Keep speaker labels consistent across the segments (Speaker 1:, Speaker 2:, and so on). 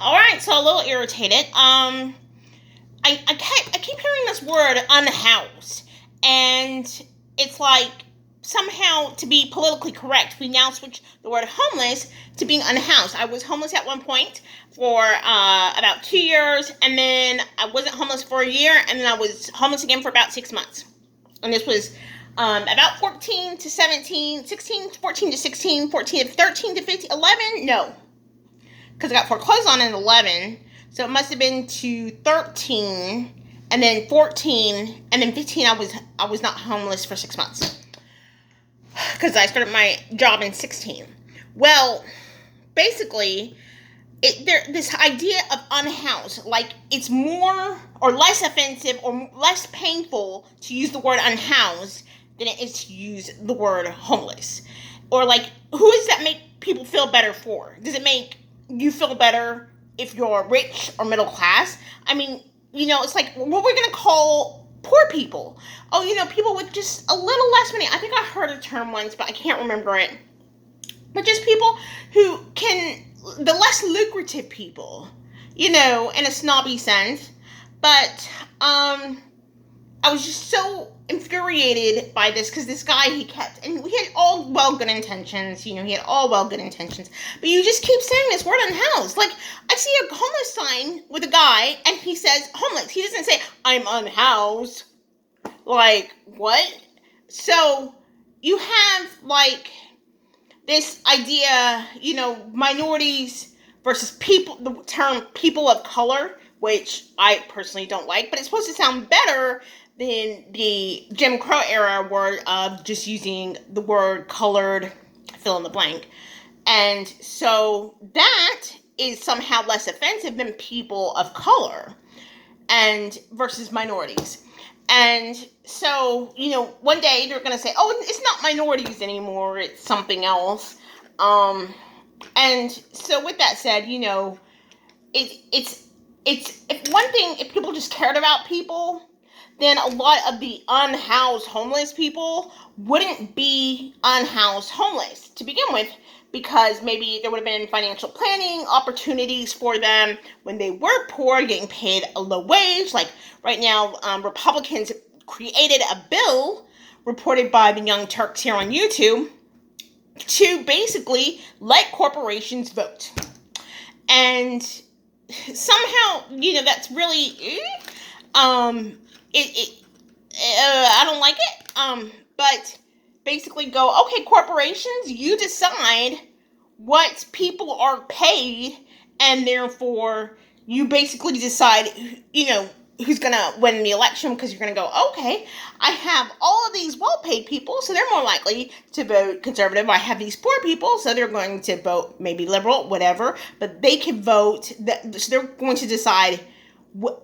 Speaker 1: All right, so a little irritated. I keep hearing this word unhoused, and it's like somehow to be politically correct, we now switch the word homeless to being unhoused. I was homeless at one point for about 2 years, and then I wasn't homeless for a year, and then I was homeless again for about 6 months. And this was about 14 to 17, 16, 14 to 16, 14 to 13 to 15, 11? No. Because I got foreclosed on in 11. So it must have been to 13, and then 14, and then 15 I was not homeless for 6 months. Because I started my job in 16. Well, basically, this idea of unhoused, like it's more or less offensive or less painful to use the word unhoused than it is to use the word homeless. Or like, who does that make people feel better for? Does it make you feel better if you're rich or middle class? I mean, it's like what we're going to call poor people. Oh, people with just a little less money. I think I heard a term once, but I can't remember it. But just people who can, the less lucrative people, in a snobby sense. But I was just so infuriated by this because this guy, and we had all good intentions, he had all good intentions, but you just keep saying this word unhoused. Like, I see a homeless sign with a guy and he says homeless. He doesn't say, I'm unhoused. Like, what? So, you have, like, this idea, minorities versus people, the term people of color, which I personally don't like, but it's supposed to sound better than the Jim Crow era word of just using the word colored, fill in the blank. And so that is somehow less offensive than people of color and versus minorities. And so, one day they're going to say, oh, it's not minorities anymore, it's something else. And so with that said, it's if one thing, if people just cared about people, then a lot of the unhoused homeless people wouldn't be unhoused homeless to begin with, because maybe there would have been financial planning opportunities for them when they were poor, getting paid a low wage. Like right now, Republicans created a bill reported by the Young Turks here on YouTube to basically let corporations vote. And somehow, that's really, I don't like it. But basically go, okay, corporations, you decide what people are paid, and therefore you basically decide, who's going to win the election, because you're going to go, okay, I have all of these well-paid people, so they're more likely to vote conservative. I have these poor people, so they're going to vote maybe liberal, whatever, but they can vote, so they're going to decide.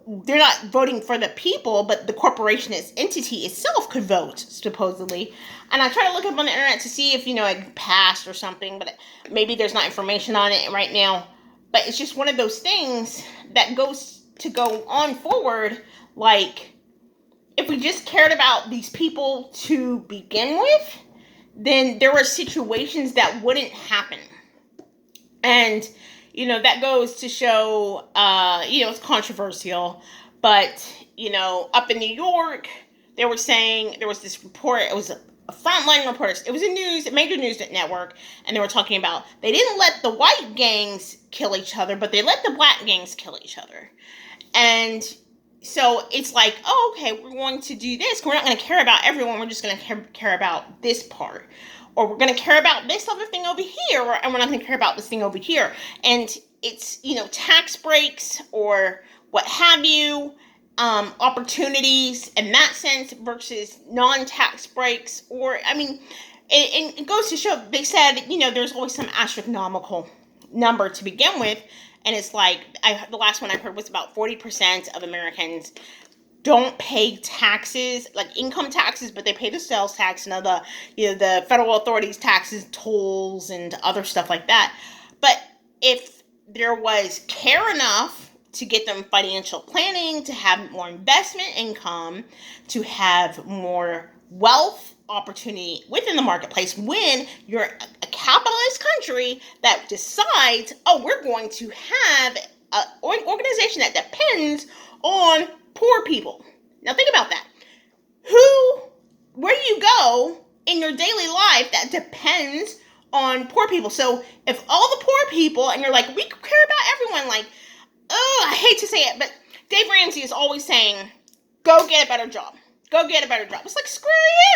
Speaker 1: They're not voting for the people, but the corporation, its entity itself, could vote, supposedly. And I try to look up on the internet to see if, it passed or something, but maybe there's not information on it right now. But it's just one of those things that goes to go on forward. Like, if we just cared about these people to begin with, then there were situations that wouldn't happen. And that goes to show, it's controversial, but, up in New York, they were saying, there was this report, it was a frontline reporter, it was a major news network, and they were talking about, they didn't let the white gangs kill each other, but they let the black gangs kill each other. And so it's like, oh, okay, we're going to do this, we're not going to care about everyone, we're just going to care about this part. Or we're going to care about this other thing over here, and we're not going to care about this thing over here. And it's, tax breaks or what have you, opportunities in that sense versus non-tax breaks. Or, it goes to show, they said, there's always some astronomical number to begin with. And it's like, the last one I heard was about 40% of Americans don't pay taxes, like income taxes, but they pay the sales tax and other, the federal authorities' taxes, tolls, and other stuff like that. But if there was care enough to get them financial planning, to have more investment income, to have more wealth opportunity within the marketplace, when you're a capitalist country that decides, oh, we're going to have organization that depends on poor people. Now think about that. Where do you go in your daily life that depends on poor people? So if all the poor people, and you're like, we care about everyone, like, oh, I hate to say it, but Dave Ramsey is always saying, go get a better job. Go get a better job. It's like, screw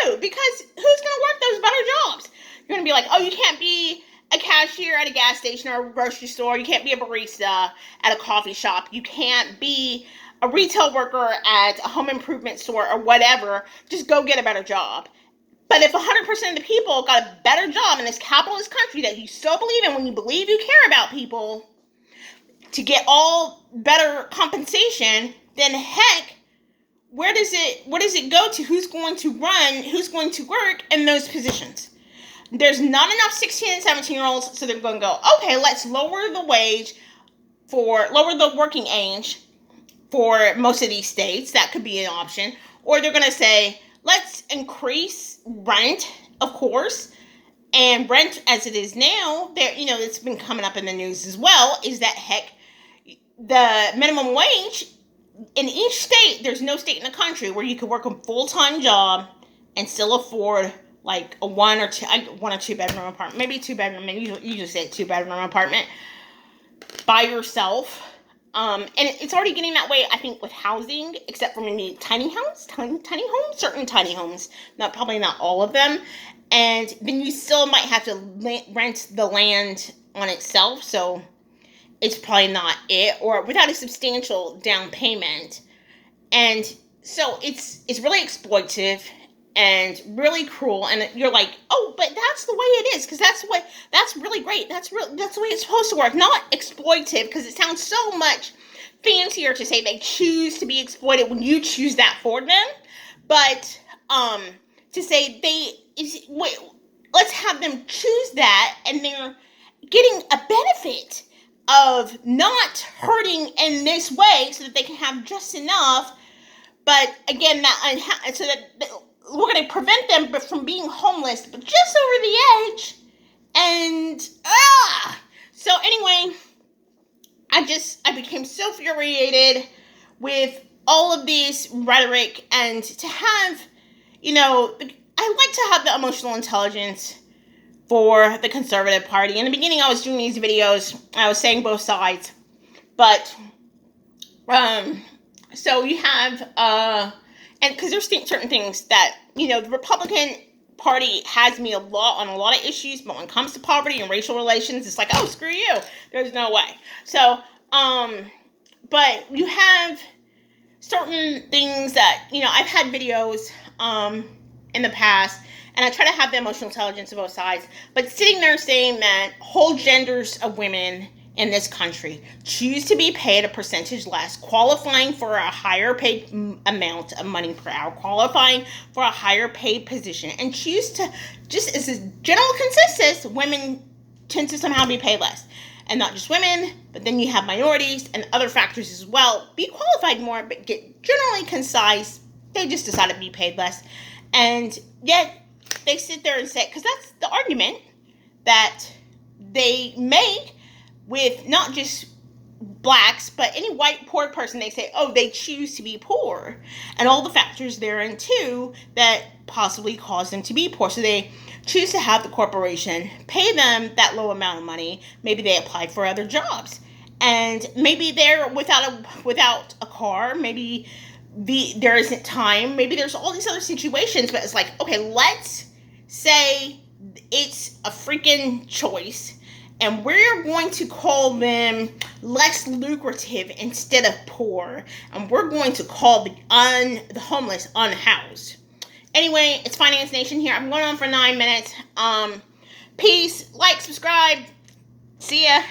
Speaker 1: you, because who's going to work those better jobs? You're going to be like, oh, you can't be a cashier at a gas station or a grocery store. You can't be a barista at a coffee shop. You can't be a retail worker at a home improvement store or whatever. Just go get a better job. But if 100% of the people got a better job in this capitalist country that you so believe in, when you believe you care about people, to get all better compensation, then heck, where does it go to? Who's going to run? Who's going to work in those positions? There's not enough 16 and 17-year-olds, so they're going to go, okay, let's lower the working age for most of these states. That could be an option. Or they're going to say, let's increase rent, of course. And rent as it is now, it's been coming up in the news as well, is that heck, the minimum wage in each state, there's no state in the country where you could work a full-time job and still afford like a one or two bedroom apartment, maybe 2-bedroom, maybe you just say 2-bedroom apartment by yourself. And it's already getting that way, I think, with housing, except for maybe tiny homes, certain tiny homes, probably not all of them. And then you still might have to rent the land on itself, so it's probably not it, or without a substantial down payment. And so it's really exploitative and really cruel, and you're like, oh, but that's the way it is, because that's really great. That's the way it's supposed to work, not exploitative, because it sounds so much fancier to say they choose to be exploited when you choose that for them. But to say let's have them choose that, and they're getting a benefit of not hurting in this way, so that they can have just enough. But again, so that we're going to prevent them from being homeless, but just over the edge. And so anyway, I became so infuriated with all of this rhetoric, and to have, I like to have the emotional intelligence for the conservative party. In the beginning, I was doing these videos, I was saying both sides, but so you have and because there's certain things that, the Republican Party has me on a lot of issues, but when it comes to poverty and racial relations, it's like, oh, screw you. There's no way. So, but you have certain things that, I've had videos in the past, and I try to have the emotional intelligence of both sides, but sitting there saying that whole genders of women in this country choose to be paid a percentage less, qualifying for a higher paid amount of money per hour, qualifying for a higher paid position, and choose to, just as a general consensus, women tend to somehow be paid less. And not just women, but then you have minorities and other factors as well, be qualified more, but get generally concise, they just decide to be paid less. And yet they sit there and say, because that's the argument that they make with not just blacks, but any white poor person, they say, oh, they choose to be poor, and all the factors therein too that possibly cause them to be poor. So they choose to have the corporation pay them that low amount of money. Maybe they applied for other jobs, and maybe they're without a car, maybe there isn't time, maybe there's all these other situations, but it's like, okay, let's say it's a freaking choice, and we're going to call them less lucrative instead of poor. And we're going to call the homeless unhoused. Anyway, it's Finance Nation here. I'm going on for 9 minutes. Peace. Like, subscribe. See ya.